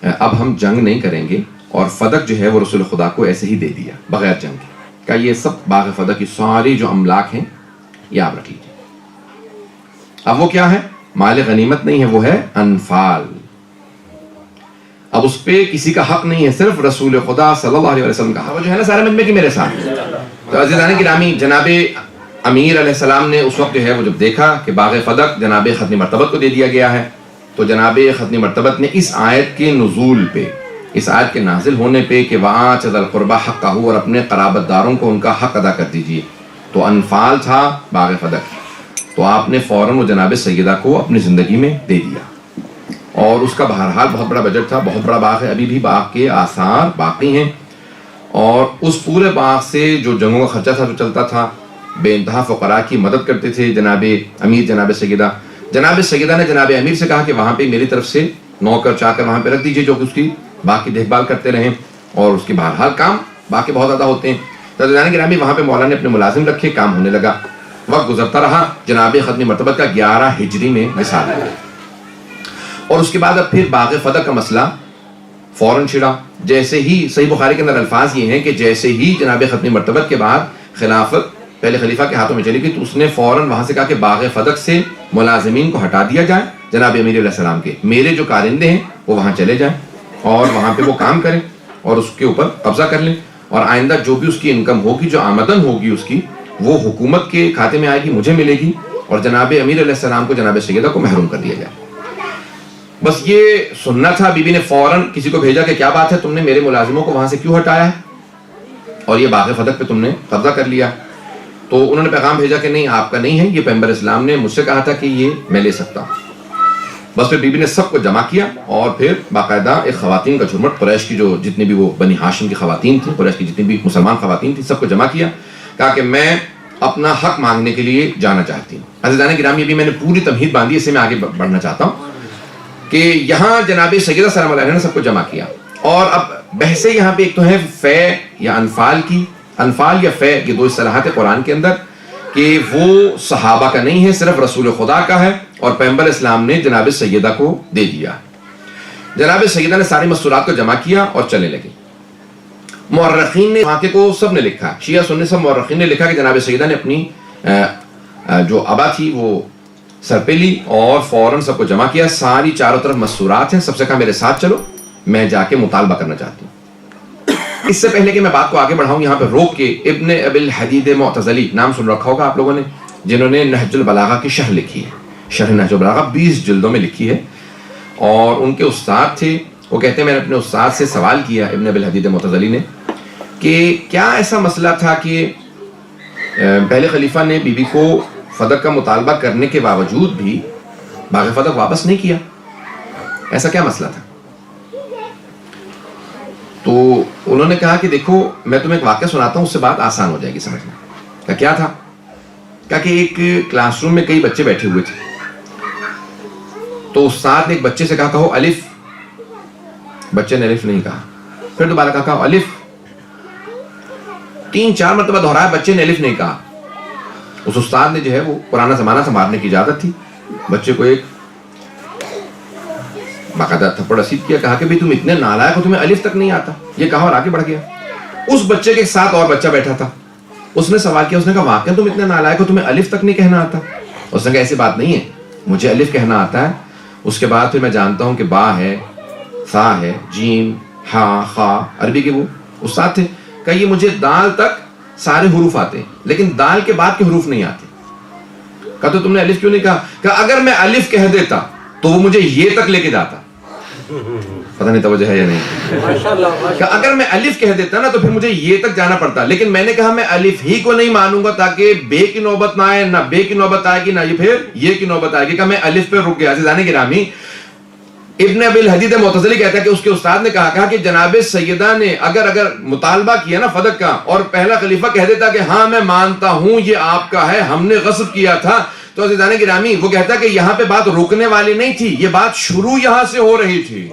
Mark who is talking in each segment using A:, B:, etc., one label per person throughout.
A: اب ہم جنگ نہیں کریں گے، اور فدق جو ہے وہ رسول خدا کو ایسے ہی دے دیا بغیر جنگ کے، کہ یہ سب باغ فدق کی ساری جو املاک ہیں یہ آپ رکھ لیجیے۔ اب وہ کیا ہے؟ مال غنیمت نہیں ہے، وہ ہے انفال۔ اب اس پہ کسی کا حق نہیں ہے، صرف رسول خدا صلی اللہ علیہ وسلم کا حق۔ وہ جو ہے نا سارے مجمع کی میرے ساتھ۔ تو عزیزان گرامی، جناب امیر علیہ السلام نے اس وقت جو ہے وہ جب دیکھا کہ باغ فدق جناب ختنی مرتبت کو دے دیا گیا ہے، تو جناب ختنی مرتبت نے اس آیت کے نزول پہ، اس آیت کے نازل ہونے پہ کہ وَآتِ ذِی الْقُرْبَىٰ حَقَّهُ، اور اپنے قرابت داروں کو ان کا حق ادا کر دیجئے، تو انفال تھا باغ فدق، تو آپ نے فوراً وہ جناب سیدہ کو اپنی زندگی میں دے دیا، اور اس کا بہرحال بہت بڑا بجٹ تھا، بہت بڑا باغ ہے، ابھی بھی باغ کے آثار باقی ہیں، اور اس پورے باغ سے جو جنگوں کا خرچہ تھا جو چلتا تھا، بے انتہا فقراء کی مدد کرتے تھے جناب امیر جناب سیدہ۔ جناب سیدہ نے جناب امیر سے کہا کہ وہاں پہ میری طرف سے نوکر چاکر وہاں پہ رکھ دیجئے جو کہ اس کی باغ کی دیکھ بھال کرتے رہیں، اور اس کے بہرحال کام باقی بہت زیادہ ہوتے ہیں۔ تو عزیزان گرامی، وہاں پہ مولا نے اپنے ملازم رکھے، کام ہونے لگا، وقت گزرتا رہا، جناب ختنی مرتبت کا 11 ہجری میں وصال ہوا، اور اس کے بعد اب پھر باغ فدق کا مسئلہ فوراً چھڑا۔ جیسے ہی صحیح بخاری کے اندر الفاظ یہ ہیں کہ جیسے ہی جناب ختنی مرتبت کے بعد خلافت پہلے خلیفہ کے ہاتھوں میں چلی گئی، تو اس نے فوراً وہاں سے کہا کہ باغ فدق سے ملازمین کو ہٹا دیا جائے جناب امیر علیہ السلام کے، میرے جو کارندے ہیں وہ وہاں چلے جائیں اور وہاں پہ وہ کام کریں اور اس کے اوپر قبضہ کر لیں، اور آئندہ جو بھی اس کی انکم ہوگی، جو آمدن ہوگی اس کی، وہ حکومت کے کھاتے میں آئے گی، مجھے ملے گی، اور جناب امیر علیہ السلام کو جناب سیدہ کو محروم کر دیا جائے۔ بس یہ سننا تھا۔ بی بی نے فوراً کسی کو بھیجا کہ کیا بات ہے، تم نے میرے ملازموں کو وہاں سے کیوں ہٹایا ہے اور یہ باغ فدق پہ تم نے قبضہ کر لیا؟ تو انہوں نے پیغام بھیجا کہ نہیں، آپ کا نہیں ہے، یہ پیغمبر اسلام نے مجھ سے کہا تھا کہ یہ میں لے سکتا ہوں۔ بس پھر بی بی نے سب کو جمع کیا، اور پھر باقاعدہ ایک خواتین کا جھرمٹ، قریش کی جو جتنی بھی وہ بنی ہاشم کی خواتین تھیں، قریش کی جتنی بھی مسلمان خواتین تھیں، سب کو جمع کیا، کہا کہ میں اپنا حق مانگنے کے لیے جانا چاہتی ہوں۔ عزیزان گرامی، ابھی میں نے پوری تمہید باندھی، اس سے میں آگے بڑھنا چاہتا ہوں کہ یہاں جناب سیدہ سلام اللہ علیہ نے سب کو جمع کیا، اور اب بحثیں یہاں پہ ایک تو ہے فے یا انفال کی، انفال یا فے، یہ دو اصطلاحات قرآن کے اندر، کہ وہ صحابہ کا نہیں ہے، صرف رسول خدا کا ہے، اور پیغمبر اسلام نے جناب سیدہ کو دے دیا۔ جناب سیدہ نے ساری مستورات کو جمع کیا اور چلنے لگے۔ مورخین نے واقعے کو سب نے لکھا، شیعہ سنی سب مورخین نے لکھا کہ جناب سیدہ نے اپنی جو ابا تھی وہ سر پہ لی اور فوراً سب کو جمع کیا، ساری چاروں طرف مستورات ہیں، سب سے کہا میرے ساتھ چلو، میں جا کے مطالبہ کرنا چاہتی ہوں۔ اس سے پہلے کہ میں بات کو آگے بڑھاؤں، یہاں پہ روک کے ابن ابی الحدید معتزلی، نام سن رکھا ہوگا آپ لوگوں نے، جنہوں نے نہج البلاغہ کی شرح لکھی ہے، شرح نہج البلاغہ 20 جلدوں میں لکھی ہے، اور ان کے استاد تھے، وہ کہتے ہیں میں نے اپنے استاد سے سوال کیا، ابن ابی الحدید معتزلی نے، کہ کیا ایسا مسئلہ تھا کہ پہلے خلیفہ نے بی بی کو فدق کا مطالبہ کرنے کے باوجود بھی باغ فدق واپس نہیں کیا، ایسا کیا مسئلہ تھا؟ تو انہوں نے کہا کہ دیکھو میں تمہیں ایک واقعہ سناتا ہوں، اس سے بات آسان ہو جائے گی سمجھنا۔ کہا کیا تھا؟ کہا کہ ایک کلاس روم میں کئی بچے بیٹھے ہوئے تھے، تو استاد نے ایک بچے سے کہا کہو الف، بچے نے الف نہیں کہا، پھر دوبارہ کہا کہو الف، 3-4 مرتبہ دہرایا، بچے نے الف نہیں کہا۔ اس استاد نے جو ہے وہ پرانا زمانہ سے مارنے کی اجازت تھی، بچے کو ایک باقاعدہ تھپڑ رسید کیا، کہا کہ تم اتنے نالائق ہو، تمہیں الف تک نہیں آتا، یہ کہا اور آگے بڑھ گیا۔ اس بچے کے ساتھ اور بچہ بیٹھا تھا، اس نے سوال کیا، اس نے کہا واقعا تم اتنے نالائق ہو، تمہیں الف تک نہیں کہنا آتا؟ اس نے کہا ایسی بات نہیں ہے، مجھے الف کہنا آتا ہے، اس کے بعد پھر میں جانتا ہوں کہ با ہے، ثا ہے، جیم، ہا، خا، عربی کے وہ استاد تھے، کہ یہ مجھے دال تک سارے حروف آتے ہیں لیکن دال کے بعد کے حروف نہیں آتے۔ کہا تو تم نے الف کیوں نہیں کہا؟ کہ اگر میں الف کہہ دیتا تو وہ مجھے یہ تک لے کے جاتا، پتہ نہیں توجہ ہے یا نہیں، کہ اگر میں الف کہہ دیتا نا تو پھر مجھے یہ تک جانا پڑتا، لیکن میں نے کہا میں الف ہی کو نہیں مانوں گا تاکہ بے کی نوبت نہ آئے، نہ بے کی نوبت آئے گی، نہ یہ پھر یہ کی نوبت آئے گی، کہ میں الف پہ رک گیا۔ عزیزان گرامی، ابن ابی الحدید معتزلی کہتا ہے کہ اس کے استاد نے کہا کہ جناب سیدہ نے اگر مطالبہ کیا نا فدق کا، اور پہلا خلیفہ کہہ دیتا کہ ہاں میں مانتا ہوں یہ آپ کا ہے، ہم نے غصب کیا تھا، تو عزیزان گرامی وہ کہتا ہے کہ یہاں پہ بات رکنے والی نہیں تھی، یہ بات شروع یہاں سے ہو رہی تھی۔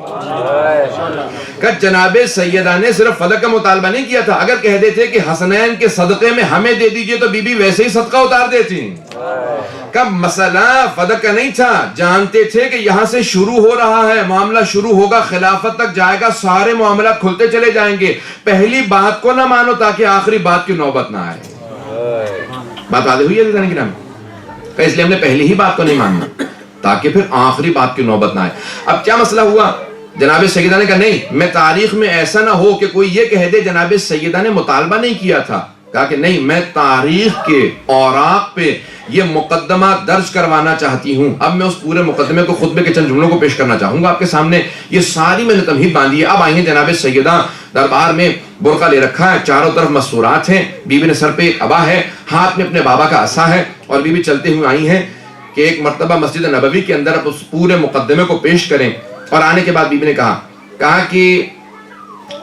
A: کہ جناب سیدہ نے صرف فدق کا مطالبہ نہیں کیا تھا، اگر کہہ دیتے کہ حسنین کے صدقے میں ہمیں دے دیجئے تو بی بی ویسے ہی صدقہ اتار دیتی. کہ مسئلہ فدق کا نہیں تھا، جانتے تھے کہ یہاں سے شروع ہو رہا ہے، معاملہ شروع ہوگا، خلافت تک جائے گا، سارے معاملات کھلتے چلے جائیں گے. پہلی بات کو نہ مانو تاکہ آخری بات کی نوبت نہ آئے. بات واضح ہوئی ہے عزیزان کرام؟ کہ اس لیے ہم نے پہلی ہی بات کو نہیں ماننا تاکہ پھر آخری بات کی نوبت نہ آئے. اب کیا مسئلہ ہوا؟ جناب سیدہ نے کہا نہیں، میں تاریخ میں ایسا نہ ہو کہ کوئی یہ کہہ دے جناب سیدہ نے مطالبہ نہیں کیا تھا. کہا کہ نہیں، میں تاریخ کے اوراق پہ یہ مقدمہ درج کروانا چاہتی ہوں. اب میں اس پورے مقدمے کو خطبے کے چند جملوں کو پیش کرنا چاہوں گا آپ کے سامنے. یہ ساری میں نے تمہید باندھی ہے. اب آئی ہیں جناب سیدہ، دربار میں برقع لے رکھا ہے، چاروں طرف مستورات ہیں، بیوی نے سر پہ ایک عبا ہے، ہاتھ میں اپنے بابا کا عصا ہے، اور بیوی چلتے ہوئے آئی ہیں کہ ایک مرتبہ مسجد نبوی کے اندر اب اس پورے مقدمے کو پیش کریں. اور آنے کے بعد بیوی نے کہا کہ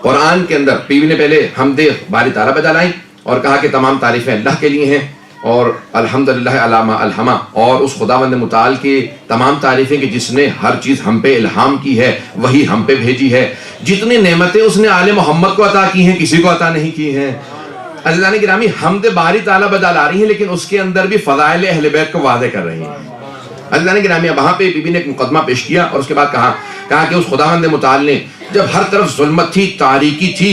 A: قرآن کے اندر بیوی نے پہلے حمد باری تعالیٰ بجا لائیں اور کہا کہ تمام تعریفیں اللہ کے لیے ہیں، اور الحمدللہ علامہ الہمہ، اور اس خداوند متعال کی تمام تعریفیں کہ جس نے ہر چیز ہم پہ الہام کی ہے، وہی ہم پہ بھیجی ہے. جتنی نعمتیں اس نے آل محمد کو عطا کی ہیں کسی کو عطا نہیں کی ہیں. عزیزان گرامی، حمد باری تعالیٰ بجا لا رہی ہیں لیکن اس کے اندر بھی فضائل اہل بیت کو واضح کر رہی ہیں. عزیزان گرامی، وہاں پہ بی بی نے ایک مقدمہ پیش کیا اور اس کے بعد کہا کہ اس خداوند متعال نے جب ہر طرف ظلمت تھی، تاریکی تھی،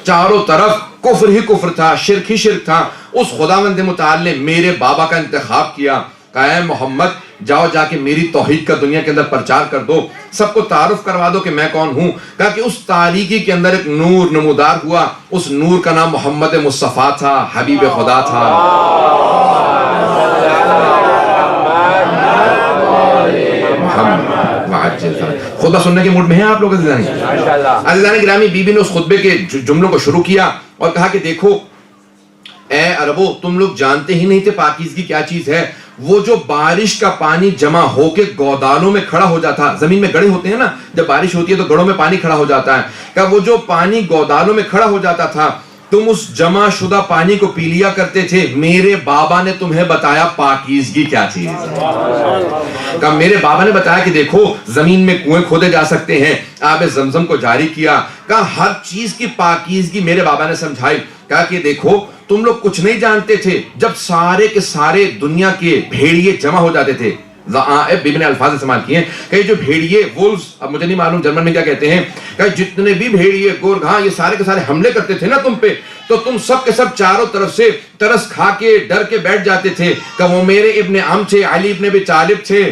A: چاروں طرف کفر ہی کفر تھا، شرک ہی شرک تھا، اس خداوند متعال نے میرے بابا کا انتخاب کیا. کہا اے محمد، جاؤ جا کے میری توحید کا دنیا کے اندر پرچار کر دو، سب کو تعارف کروا دو کہ میں کون ہوں. کہا کہ اس تاریکی کے اندر ایک نور نمودار ہوا، اس نور کا نام محمد مصطفیٰ تھا، حبیب خدا تھا. خطبہ سننے کے موڈ میں ہیں آپ لوگ عزیزان گرامی؟ بی بی نے اس خطبے کے جملوں کو شروع کیا اور کہا کہ دیکھو اے عربو، تم لوگ جانتے ہی نہیں تھے پاکیزگی کیا چیز ہے. وہ جو بارش کا پانی جمع ہو کے گودالوں میں کھڑا ہو جاتا، زمین میں گڑھے ہوتے ہیں نا، جب بارش ہوتی ہے تو گڑھوں میں پانی کھڑا ہو جاتا ہے، کہ وہ جو پانی گودالوں میں کھڑا ہو جاتا تھا، تم اس جمع شدہ پانی کو پی لیا کرتے تھے. میرے بابا نے تمہیں بتایا پاکیزگی کیا چیز ہے. کہ میرے بابا نے بتایا کہ دیکھو زمین میں کنویں کھودے جا سکتے ہیں، آب زمزم کو جاری کیا. کہ ہر چیز کی پاکیزگی میرے بابا نے سمجھائی. کہا کہ دیکھو تم لوگ کچھ نہیں جانتے تھے، جب سارے کے سارے دنیا کے بھیڑیے جمع ہو جاتے تھے، بیبی نے الفاظ استعمال کیے ہیں کہ جو بھیڑیے وولز، اب مجھے نہیں معلوم جرمن میں کیا کہتے ہیں، کہ جتنے بھی بھیڑیے گورگ، ہاں، یہ سارے کے سارے حملے کرتے تھے نا تم پہ، تو تم سب کے سب چاروں طرف سے ترس کھا کے ڈر کے بیٹھ جاتے تھے کہ وہ میرے ابن عم تھے، علی ابن ابی طالب تھے.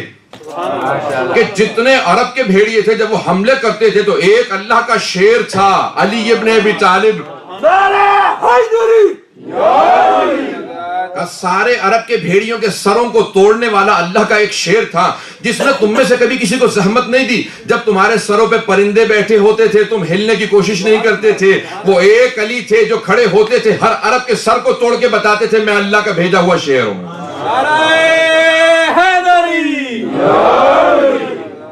A: کہ جتنے عرب کے بھیڑیے تھے جب وہ حملے کرتے تھے تو ایک اللہ کا شیر تھا، علی ابن ابی طالب. سارے عرب کے بھیڑیوں کے سروں کو توڑنے والا اللہ کا ایک شیر تھا جس نے تم میں سے کبھی کسی کو زحمت نہیں دی. جب تمہارے سروں پہ پرندے بیٹھے ہوتے تھے تم ہلنے کی کوشش نہیں کرتے تھے. وہ ایک علی تھے جو کھڑے ہوتے تھے، ہر عرب کے سر کو توڑ کے بتاتے تھے میں اللہ کا بھیجا ہوا شیر ہوں.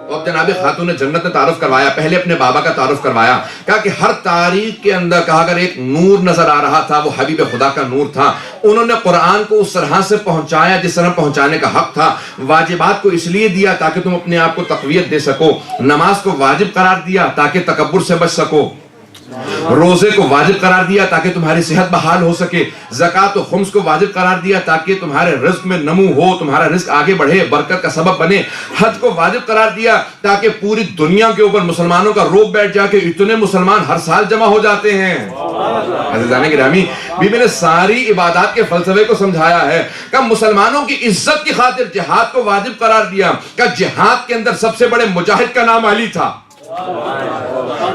A: اب جناب خاتون جنت نے تعارف کروایا، پہلے اپنے بابا کا تعارف کروایا. کہا کہ ہر تاریخ کے اندر کہا اگر ایک نور نظر آ رہا تھا وہ حبیب خدا کا نور تھا. انہوں نے قرآن کو اس طرح سے پہنچایا جس طرح پہنچانے کا حق تھا. واجبات کو اس لیے دیا تاکہ تم اپنے آپ کو تقویت دے سکو، نماز کو واجب قرار دیا تاکہ تکبر سے بچ سکو، روزے کو واجب قرار دیا تاکہ تمہاری صحت بحال ہو سکے، زکوٰۃ و خمس کو واجب قرار دیا تاکہ تمہارے رزق میں نمو ہو، تمہارا رزق آگے بڑھے، برکت کا سبب بنے، حج کو واجب قرار دیا تاکہ پوری دنیا کے اوپر مسلمانوں کا روب بیٹھ جا کے اتنے مسلمان ہر سال جمع ہو جاتے ہیں. عزیزان گرامی، بی بی نے ساری عبادات کے فلسفے کو سمجھایا ہے کہ مسلمانوں کی عزت کی خاطر جہاد کو واجب قرار دیا، کہ جہاد کے اندر سب سے بڑے مجاہد کا نام علی تھا.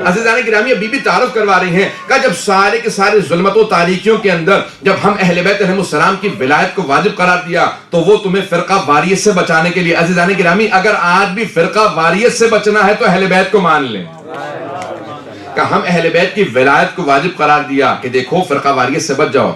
A: عزیزان گرامی، بی بی تعارف کروا رہی ہیں کہ جب سارے کے سارے ظلمت و تاریکیوں کے اندر جب ہم اہل بیت علیہ السلام کی ولایت کو واجب قرار دیا تو وہ تمہیں فرقہ واریت سے بچانے کے لیے. عزیزان گرامی، اگر آج بھی فرقہ واریت سے بچنا ہے تو اہل بیت کو مان لیں کہ ہم اہل بیت کی ولایت کو واجب قرار دیا کہ دیکھو فرقہ واریت سے بچ جاؤ.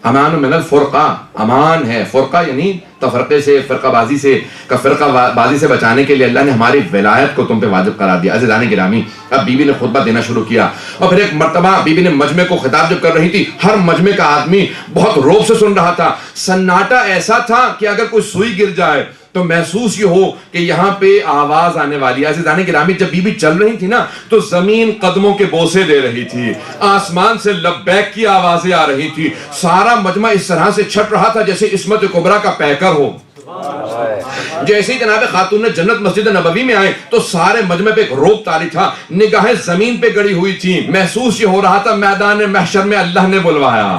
A: امان من الفرقہ، امان ہے، فرقہ یعنی تفرقے سے، فرقہ بازی سے، کہ فرقہ بازی سے بچانے کے لیے اللہ نے ہماری ولایت کو تم پہ واجب قرار دیا. عزیزان گرامی، اب بی بی نے خطبہ دینا شروع کیا اور پھر ایک مرتبہ بی بی نے مجمع کو خطاب جب کر رہی تھی، ہر مجمع کا آدمی بہت روب سے سن رہا تھا. سناٹا ایسا تھا کہ اگر کوئی سوئی گر جائے تو محسوس یہ ہو کہ یہاں پہ آواز آنے والی ہے. عزیزان گرامی جب بی بی چل رہی تھی نا تو زمین قدموں کے بوسے دے رہی تھی, آسمان سے لبیک کی آوازیں آ رہی تھی, سارا مجمع اس طرح سے چھٹ رہا تھا جیسے عصمت کبریٰ کا پیکر ہو. جیسے ہی جناب خاتون جنت مسجد نبوی میں آئے تو سارے مجمع پہ ایک روب طاری تھا, نگاہیں زمین پہ گڑی ہوئی تھی, محسوس یہ ہو رہا تھا میدان محشر میں اللہ نے بلوایا.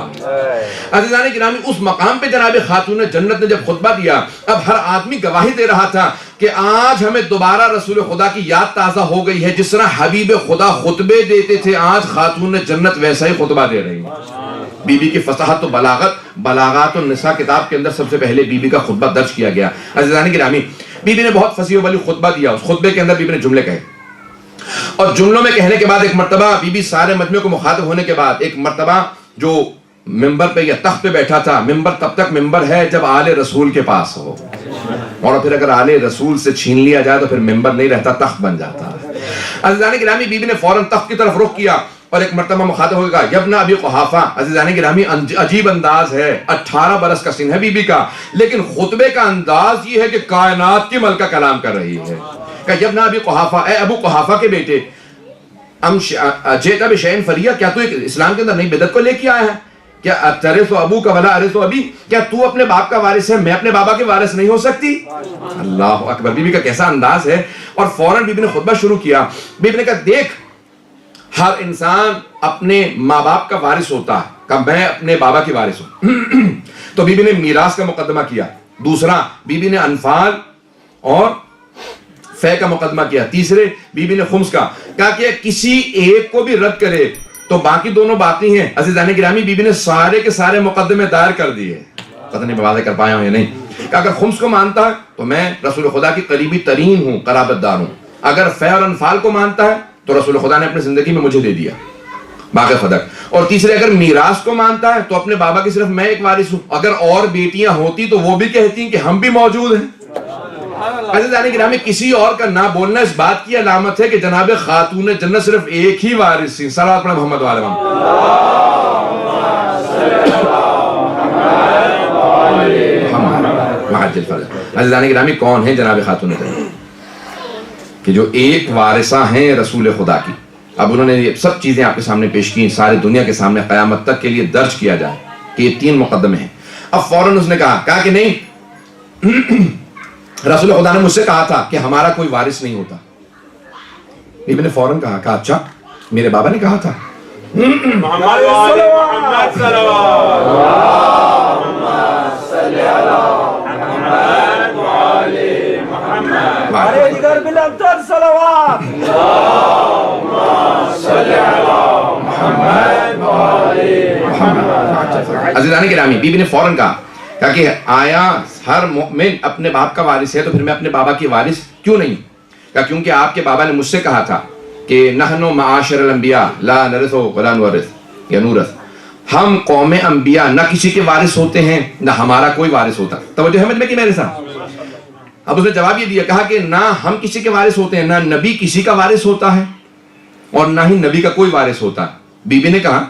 A: عزیزان گرامی اس مقام پہ جناب خاتون جنت نے جب خطبہ دیا, اب ہر آدمی گواہی دے رہا تھا کہ آج ہمیں دوبارہ رسول خدا کی یاد تازہ ہو گئی ہے. جس طرح حبیب خدا خطبے دیتے تھے, آج خاتون جنت ویسا ہی خطبہ دے رہی ہے. بی بی کی فصاحت و بلاغات النساء کتاب کے اندر سب سے پہلے بی بی کا خطبہ درج کیا گیا. عزیزان گرامی بی بی نے بہت فصیح و بلیغ خطبہ دیا. اس خطبے کے اندر بی بی نے جملے کہے, اور جملوں میں کہنے کے بعد ایک مرتبہ بی بی سارے مجمع کو مخاطب ہونے کے بعد ایک مرتبہ جو ممبر پہ یا تخت پہ بیٹھا تھا, ممبر تب تک ممبر ہے جب آل رسول کے پاس ہو, اور پھر اگر آل رسول سے چھین لیا جائے تو پھر ممبر نہیں رہتا, تخت بن جاتا. عزیزان گرامی بی بی نے فوراً تخت کی طرف رخ کیا اور ایک مرتبہ مخاطب ہو گیا, یبن ابی قحافہ. عزیزان گرامی عجیب انداز ہے, 18 برس کا سن ہے بی بی کا, لیکن خطبے کا انداز یہ ہے کہ کائنات کی ملکہ کلام کر رہی ہے. کہ یبن ابی قحافہ, اے ابو قحافہ کے بیٹے, جیتا بشیء فریہ, کیا تو اسلام کے اندر نئی بدعت کو لے کے آیا ہے؟ کیا اترث ابوک ولا ارث ابی, کیا تو اپنے باپ کا وارث ہے, میں اپنے بابا کے وارث نہیں ہو سکتی؟ اللہ اکبر. بی بی کا کیسا انداز ہے. اور فوراً بی بی نے خطبہ شروع کیا. بی بی نے کہا دیکھ, ہر انسان اپنے ماں باپ کا وارث ہوتا ہے, کہ میں اپنے بابا کی وارث ہوں. تو بی بی نے میراث کا مقدمہ کیا. دوسرا بی بی نے انفال اور فے کا مقدمہ کیا. تیسرے بی بی نے خمس کا. کہا کہ کسی ایک کو بھی رد کرے تو باقی دونوں باقی ہیں. عزیزان گرامی بی بی نے سارے کے سارے مقدمے دائر کر دیے. پتہ نہیں میں واضح کر پایا ہوں یا نہیں. کہ اگر خمس کو مانتا ہے تو میں رسول خدا کی قریبی ترین ہوں, قرابت دار ہوں. اگر فے اور انفال کو مانتا ہے تو رسول خدا نے اپنی زندگی میں مجھے دے دیا باقی خدق. اور تیسرے اگر میراث کو مانتا ہے تو اپنے بابا کی صرف میں ایک وارث ہوں. اگر اور بیٹیاں ہوتی تو وہ بھی کہتی کہ ہم بھی موجود ہیں. عزیزان گرامی کسی اور کا نہ بولنا اس بات کی علامت ہے کہ جناب خاتون جنت صرف ایک ہی وارث تھی. صلوات پڑھیں محمد وعلی محمد. عزیزان گرامی کون ہیں جناب خاتون جنت؟ کہ جو ایک وارثہ ہیں رسول خدا کی. اب انہوں نے یہ سب چیزیں آپ کے سامنے پیش کی, سارے دنیا کے سامنے قیامت تک کے لیے درج کیا جائے کہ یہ 3 مقدمے ہیں. اب فوراً اس نے کہا کہ نہیں, رسول خدا نے مجھ سے کہا تھا کہ ہمارا کوئی وارث نہیں ہوتا. بی بی نے فوراً کہا اچھا میرے بابا نے کہا تھا. عزیزان گرامی بی بی نے فوراً کہا کہ آیا ہر مومن اپنے باپ کا وارث ہے تو پھر میں اپنے بابا کی وارث کیوں نہیں؟ کہ کیونکہ آپ کے بابا نے مجھ سے کہا تھا کہ نحن معاشر الانبیاء لا نرث ولا نورث یا نورث, ہم قوم انبیاء نہ کسی کے وارث ہوتے ہیں نہ ہمارا کوئی وارث ہوتا. توجہ ہے مجھ میں کہ میرے ساتھ؟ اب اس نے جواب یہ دیا, کہا کہ نہ ہم کسی کے وارث ہوتے ہیں, نہ نبی کسی کا وارث ہوتا ہے اور نہ ہی نبی کا کوئی وارث ہوتا ہے. بی بی نے کہا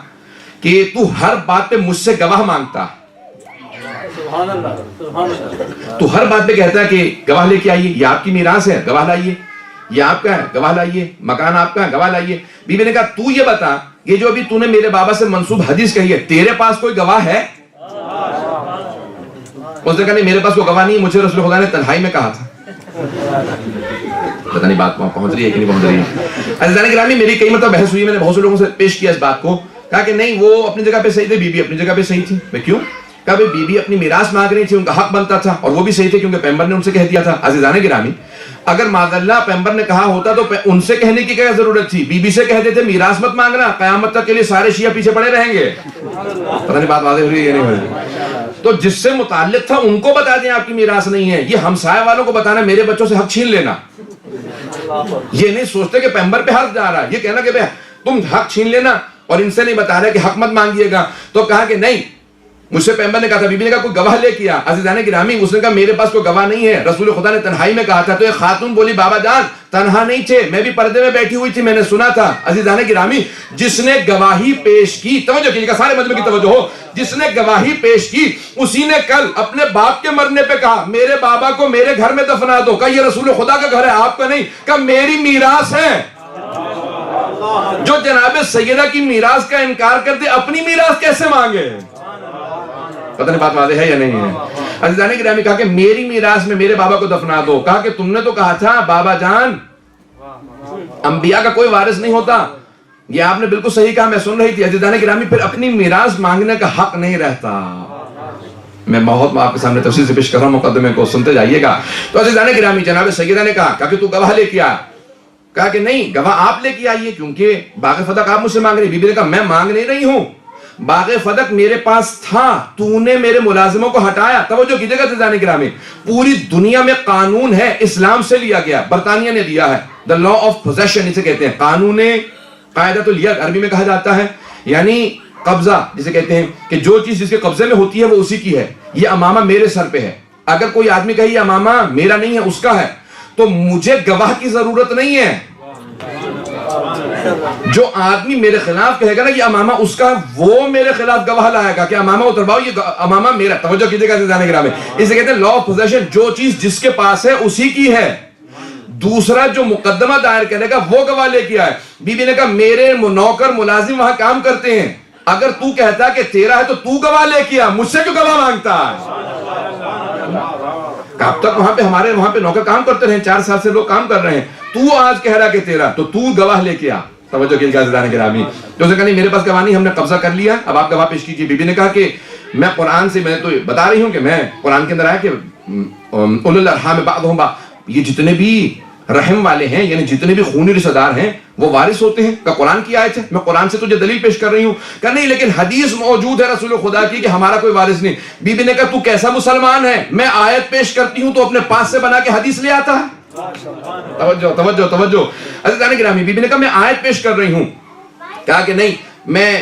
A: کہ تو ہر بات پہ مجھ سے گواہ مانگتا ہے, تو ہر بات پہ کہتا ہے کہ گواہ لے کے آئیے, یہ آپ کی میراث ہے گواہ لائیے, یہ آپ کا ہے گواہ لائیے, مکان آپ کا ہے گواہ لائیے. بی بی نے کہا تو یہ بتا, یہ جو ابھی تو نے میرے بابا سے منسوب حدیث کہی ہے تیرے پاس کوئی گواہ ہے؟ اس نے کہا نہیں میرے پاس کوئی گواہ نہیں, مجھے رسول خدا نے تنہائی میں کہا تھا. پتہ نہیں بات پہنچ رہی ہے کہ نہیں پہنچ رہی ہے. عزیزان گرامی میری کئی مرتبہ بحث ہوئی, میں نے بہت سے لوگوں سے پیش کیا اس بات کو, کہا کہ نہیں وہ اپنی جگہ پہ صحیح تھے, بی بی اپنی جگہ پہ صحیح تھی. میں کیوں؟ کہا بی بی اپنی میراث مانگ رہی تھی, ان کا حق بنتا تھا, اور وہ بھی صحیح تھے کیونکہ پیغمبر نے ان سے کہہ دیا تھا. عزیزان گرامی اگر معاذ اللہ پیغمبر نے کہا ہوتا تو ان سے کہنے کی کیا ضرورت تھی؟ بی بی سے کہہ دیتے میراث مت مانگنا, قیامت تک کے لیے سارے شیعہ پیچھے پڑے رہیں گے. پتہ نہیں بات واضح ہو رہی ہے یا نہیں ہو رہی؟ تو جس سے متعلق تھا ان کو بتا دیں آپ کی میراث نہیں ہے. یہ ہمسائے والوں کو بتانا میرے بچوں سے حق چھین لینا, یہ نہیں سوچتے کہ پیغمبر پہ حق جا رہا ہے, یہ کہنا کہ تم حق چھین لینا اور ان سے نہیں بتا رہے کہ حق مت مانگیے گا. تو کہا کہ نہیں مجھ سے پیغمبر نے کہا تھا، بی بی نے کہا کوئی گواہ لے کیا؟ عزیزان گرامی اس نے کہا میرے پاس کوئی گواہ نہیں ہے، رسول خدا نے تنہائی میں کہا تھا۔ تو ایک خاتون بولی بابا جان تنہا نہیں تھے، میں بھی پردے میں بیٹھی ہوئی تھی، میں نے سنا تھا۔ عزیزان گرامی جس نے گواہی پیش کی، توجہ کیجیے گا سارے مجمع کی توجہ ہو، جس نے گواہی پیش کی اسی نے کل اپنے باپ کے مرنے پہ کہا میرے بابا کو میرے گھر میں دفنا دو۔ کہا یہ رسول خدا کا گھر ہے آپ کا نہیں، کہا میری میراث ہے۔ جو جناب سیدہ کی میراث کا انکار کر دے اپنی میراث کیسے مانگے؟ پتہ نہیں بات واضح ہے یا نہیں ہے؟ عزیزان گرامی کہا کہ میری میراث میں میرے بابا کو دفنا دو۔ کہا کہ تم نے تو کہا تھا بابا جان انبیاء کا کوئی وارث نہیں ہوتا، یہ آپ نے بالکل صحیح کہا، میں سن رہی تھی۔ عزیزان گرامی پھر اپنی میراث مانگنے کا حق نہیں رہتا۔ میں بہت آپ کے سامنے تفصیل سے پیش کر رہا ہوں، مقدمے کو سنتے جائیے گا۔ تو عزیزان گرامی جناب سیدہ نے کہا کہ تو گواہ لے کے آ۔ کہا کہ نہیں گواہ آپ لے کے آئیے کیونکہ باغ فدق آپ مجھ سے مانگ رہی۔ بی بی نے کہا میں مانگ نہیں رہی ہوں، باغ فدق میرے پاس تھا، تو نے میرے ملازموں کو ہٹایا۔ توجہ کیجئے گا عزیزان گرامی، پوری دنیا میں قانون ہے، اسلام سے لیا گیا، برطانیہ نے دیا ہے، the law of possession اسے کہتے ہیں، قانون قاعدۃ الید عربی میں کہا جاتا ہے، یعنی قبضہ جسے کہتے ہیں کہ جو چیز جس کے قبضے میں ہوتی ہے وہ اسی کی ہے۔ یہ امامہ میرے سر پہ ہے، اگر کوئی آدمی کہے یہ امامہ میرا نہیں ہے اس کا ہے تو مجھے گواہ کی ضرورت نہیں ہے۔ جو آدمی میرے خلاف کہے گا نا یہ امامہ اس کا، وہ میرے خلاف گواہ لائے گا کہ امامہ اترواؤ یہ امامہ میرا۔ توجہ کیجئے گا عزیزان گرامی، اسے کہتے ہیں لا آف پوزیشن، جو چیز جس کے پاس ہے اسی کی ہے۔ دوسرا جو مقدمہ دائر کرے گا وہ گواہ لے کے آئے۔ بی بی نے کہا میرے نوکر ملازم وہاں کام کرتے ہیں، اگر تو کہتا کہ تیرا ہے تو تو گواہ لے کے آ، مجھ سے کیوں گواہ مانگتا ہے؟ اب تک وہاں پہ ہمارے وہاں پہ نوکر کام کرتے رہے، 4 سال سے لوگ کام کر رہے ہیں، تو آج کہہ رہا کہ تیرا، تو تو گواہ لے کے آ۔ توجہ کیجئے گا عزیزان گرامی، تو اسے کہا نہیں میرے پاس گواہ نہیں، ہم نے قبضہ کر لیا، اب آپ گواہ پیش کیجئے۔ بی بی نے کہا کہ میں قرآن سے، میں تو بتا رہی ہوں کہ میں قرآن کے اندر آیا کہ اولو الارحام بعضهم بعض، یہ جتنے بھی رحم والے ہیں یعنی جتنے بھی خونی رشتہ دار ہیں وہ وارث ہوتے ہیں۔ کہ قرآن کی آیت ہے، میں قرآن سے تجھے دلیل پیش کر رہی ہوں۔ کہ نہیں لیکن حدیث موجود ہے رسول خدا کی کہ ہمارا کوئی وارث نہیں۔ بی بی نے کہا تو کیسا مسلمان ہے، میں آیت پیش کرتی ہوں تو اپنے پاس سے بنا کے حدیث لے آتا ہے۔ توجہ توجہ توجہ عزیزان گرامی، بی بی نے کہا میں آیت پیش کر رہی ہوں۔ کہا کہ نہیں میں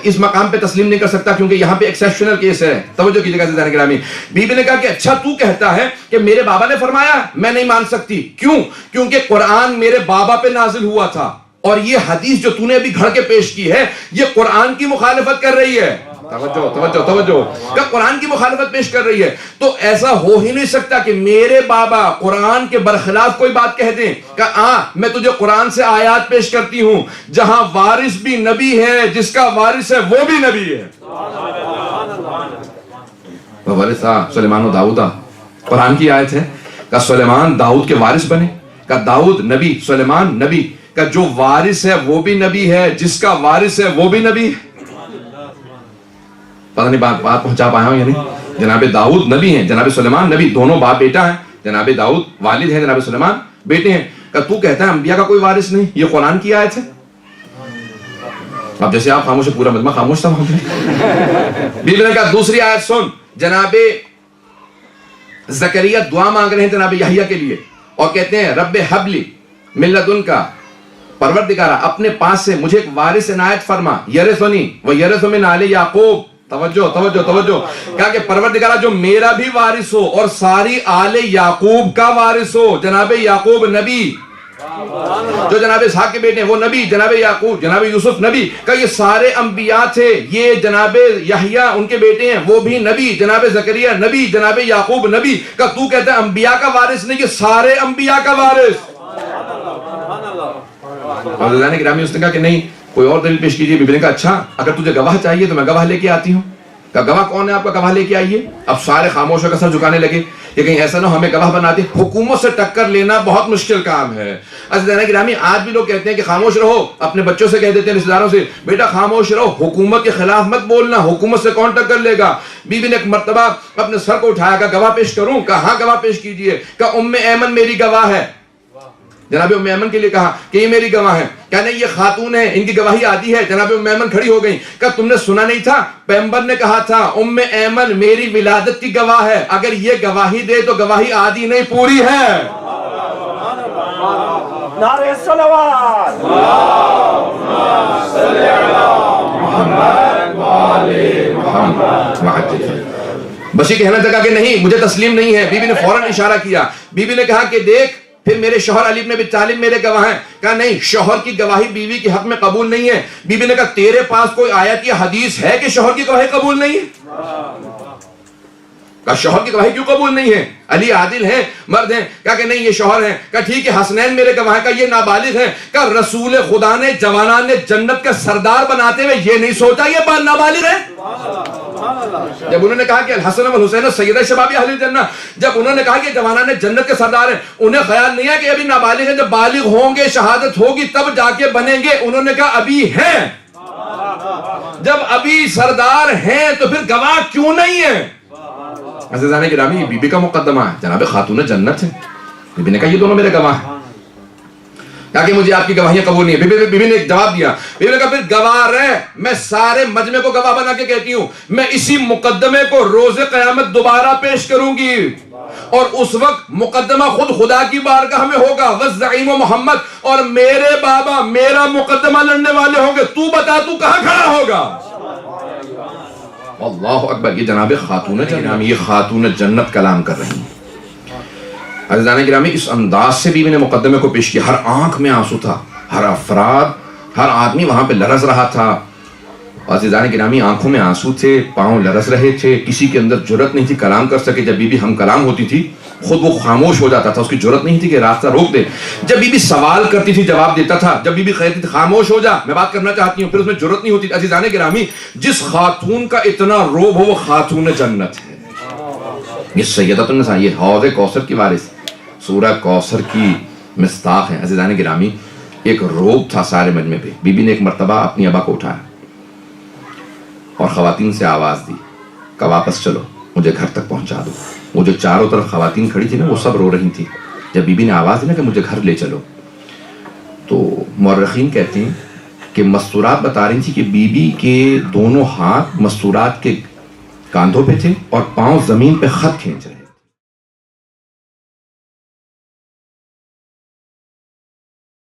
A: اس مقام پہ تسلیم نہیں کر سکتا کیونکہ یہاں پہ ایکسیپشنل کیس ہے۔ توجہ کیجئے گا عزیزان گرامی، بی بی نے کہا کہ اچھا تو کہتا ہے کہ میرے بابا نے فرمایا، میں نہیں مان سکتی۔ کیوں؟ کیونکہ قرآن میرے بابا پہ نازل ہوا تھا اور یہ حدیث جو تو نے ابھی گھڑ کے پیش کی ہے یہ قرآن کی مخالفت کر رہی ہے۔ توجہ توجہ توجہ کہ قرآن کی مخالفت پیش کر رہی ہے، تو ایسا ہو ہی نہیں سکتا کہ میرے بابا قرآن کے برخلاف کوئی بات کہہ دیں۔ کہ میں تجھے قرآن سے آیات پیش کرتی ہوں جہاں وارث بھی نبی ہے، جس کا وارث ہے وہ بھی نبی ہے۔ وارثا سلیمان و داؤدا، قرآن کی آیت ہے کہ سلیمان داؤد کے وارث بنے، کہ داؤد نبی، سلیمان نبی، کہ جو وارث ہے وہ بھی نبی ہے، جس کا وارث ہے وہ بھی نبی ہے۔ پتہ نہیں بات پہنچا پایا ہوں یا نہیں؟ جناب داؤد نبی ہیں، جناب سلیمان نبی، دونوں باپ بیٹا ہیں۔ جناب داؤد والد ہیں، جناب سلیمان بیٹے ہیں۔ کہ تو کہتا ہے انبیاء کا کوئی وارث نہیں، یہ قرآن کی آیت ہے۔ اب جیسے آپ خاموش ہے، پورا مجمع خاموش تھا وہاں پہ۔ بیوی نے کہا دوسری آیت سن، جناب زکریا دعا مانگ رہے ہیں جناب یحییٰ کے لیے اور کہتے ہیں رب حبلی من لدنک، پروردگارا اپنے پاس سے مجھے ایک وارث عنایت فرما، یرثنی و یرث من آل یعقوب۔ توجہ توجہ توجہ، کہا کہ پروردگارہ جو میرا بھی وارث ہو اور ساری آل یعقوب کا وارث ہو۔ جناب یعقوب نبی، جو جناب اسحاق کے بیٹے ہیں وہ نبی، جناب یعقوب، جناب یوسف نبی، کہ یہ سارے انبیاء تھے۔ یہ جناب یحییٰ ان کے بیٹے ہیں وہ بھی نبی، جناب زکریا نبی، جناب یعقوب نبی۔ کہ تو کہتا ہے انبیاء کا وارث نہیں، یہ سارے انبیاء کا وارث۔ عزیزان گرامی اس نے کہا کہ نہیں کوئی اور دلیل پیش کیجیے۔ بی بی نے کہا اچھا اگر تجھے گواہ چاہیے تو میں گواہ لے کے آتی ہوں۔ کہ گواہ کون ہے آپ کا، گواہ لے کے آئیے۔ اب سارے خاموش ہو کر سر جھکانے لگے کہ کہیں ایسا نہ ہمیں گواہ بنا دے۔ حکومت سے ٹکر لینا بہت مشکل کام ہے۔ عزیزان گرامی آج بھی لوگ کہتے ہیں کہ خاموش رہو، اپنے بچوں سے کہہ دیتے ہیں رشتہ داروں سے بیٹا خاموش رہو، حکومت کے خلاف مت بولنا، حکومت سے کون ٹکر لے گا۔ بی بی نے ایک مرتبہ اپنے سر کو اٹھایا، کہ گواہ پیش کروں؟ کہ ہاں گواہ پیش کیجیے۔ کہ ام ایمن میری گواہ ہے۔ جناب ام ایمن کے لیے کہا کہ یہ میری گواہ ہے۔ کہا نہیں یہ خاتون ہے، ان کی گواہی آدھی ہے۔ جناب ام ایمن کھڑی ہو گئی۔ کہ تم نے سنا نہیں تھا پیغمبر نے کہا تھا ام ایمن میری ولادت کی گواہ ہے، اگر یہ گواہی دے تو گواہی آدھی نہیں پوری ہے۔
B: نعرہ صلوات، اللہم صلی علی محمد و آل محمد۔
A: بشی کہنا لگا کہ نہیں مجھے تسلیم نہیں ہے. بی بی نے فوراً اشارہ کیا. بی بی نے کہا کہ دیکھ پھر میرے شوہر علی بن ابی طالب میرے گواہ ہیں. کہا نہیں شوہر کی گواہی بیوی کے حق میں قبول نہیں ہے. بی بی نے کہا تیرے پاس کوئی آیت یا حدیث ہے کہ شوہر کی گواہی قبول نہیں ہے؟ کہا شوہر کی گواہی کیوں قبول نہیں ہے؟ علی عادل ہیں مرد ہیں. کہا کہ نہیں یہ شوہر ہیں. کہا ٹھیک ہے حسنین میرے گواہ ہیں. کہا یہ نابالغ ہیں. کہا رسول خدا نے جوانان نے جنت کا سردار بناتے ہوئے یہ نہیں سوچا یہ نابالغ ہے؟ جب انہوں نے کہا کہ الحسن والحسین سیدہ شباب اہل الجنہ، جب انہوں نے کہا کہ جوانان نے جنت کے سردار ہیں، انہیں خیال نہیں ہے کہ ابھی نابالغ ہیں، جب بالغ ہوں گے شہادت ہوگی تب جا کے بنیں گے. انہوں نے کہا ابھی ہیں. جب ابھی سردار ہیں تو پھر گواہ کیوں نہیں ہے؟ عزیزان گرامی یہ بی بی کا مقدمہ ہے، جناب خاتون جنت ہے. بی بی نے کہا یہ دونوں میرے گواہ ہیں تاکہ مجھے آپ کی گواہیاں قبول نہیں ہیں. بی بی نے ایک جواب دیا. بی بی نے کہا پھر گواہ رہ، میں سارے مجمع کو گواہ بنا کے کہتی ہوں میں اسی مقدمے کو روز قیامت دوبارہ پیش کروں گی اور اس وقت مقدمہ خود خدا کی بارگاہ میں ہوگا. والزعیم محمد، اور میرے بابا میرا مقدمہ لڑنے والے ہوں گے. تو بتا تو کہاں کھڑا ہوگا؟ اللہ اکبر. یہ جناب خاتون جنت، یہ خاتون جنت کلام کر رہی ہیں. عزیزان گرامی اس انداز سے بیوی نے مقدمے کو پیش کیا. ہر آنکھ میں آنسو تھا، ہر افراد، ہر آدمی وہاں پہ لرز رہا تھا. عزیزان گرامی آنکھوں میں آنسو تھے، پاؤں لرز رہے تھے. کسی کے اندر جرت نہیں تھی کلام کر سکے. جب بیوی ہم کلام ہوتی تھی خود وہ خاموش ہو جاتا تھا، اس کی جرت نہیں تھی کہ راستہ روک دے. جب بیوی سوال کرتی تھی جواب دیتا تھا. جب بیوی کہتی تھی خاموش ہو جا میں بات کرنا چاہتی ہوں، پھر اس میں جرت نہیں ہوتی. عزیزان گرامی جس خاتون کا اتنا روب ہو وہ خاتون جنت ہے. یہ سیدۃ النساء، یہ حوض کوثر کی وارث، سورہ کوثر کی مصداق ہیں. عزیزان گرامی ایک روب تھا سارے مجمع پہ. بی بی نے ایک مرتبہ اپنی ابا کو اٹھایا اور خواتین سے آواز دی کہ واپس چلو مجھے گھر تک پہنچا دو. وہ جو چاروں طرف خواتین کھڑی تھی نا وہ سب رو رہی تھی. جب بی بی نے آواز دی نا کہ مجھے گھر لے چلو تو مورخین کہتے ہیں کہ مستورات بتا رہی تھی کہ بی بی کے دونوں ہاتھ مستورات کے کاندھوں پہ تھے اور پاؤں زمین پہ خط کھینچ رہے.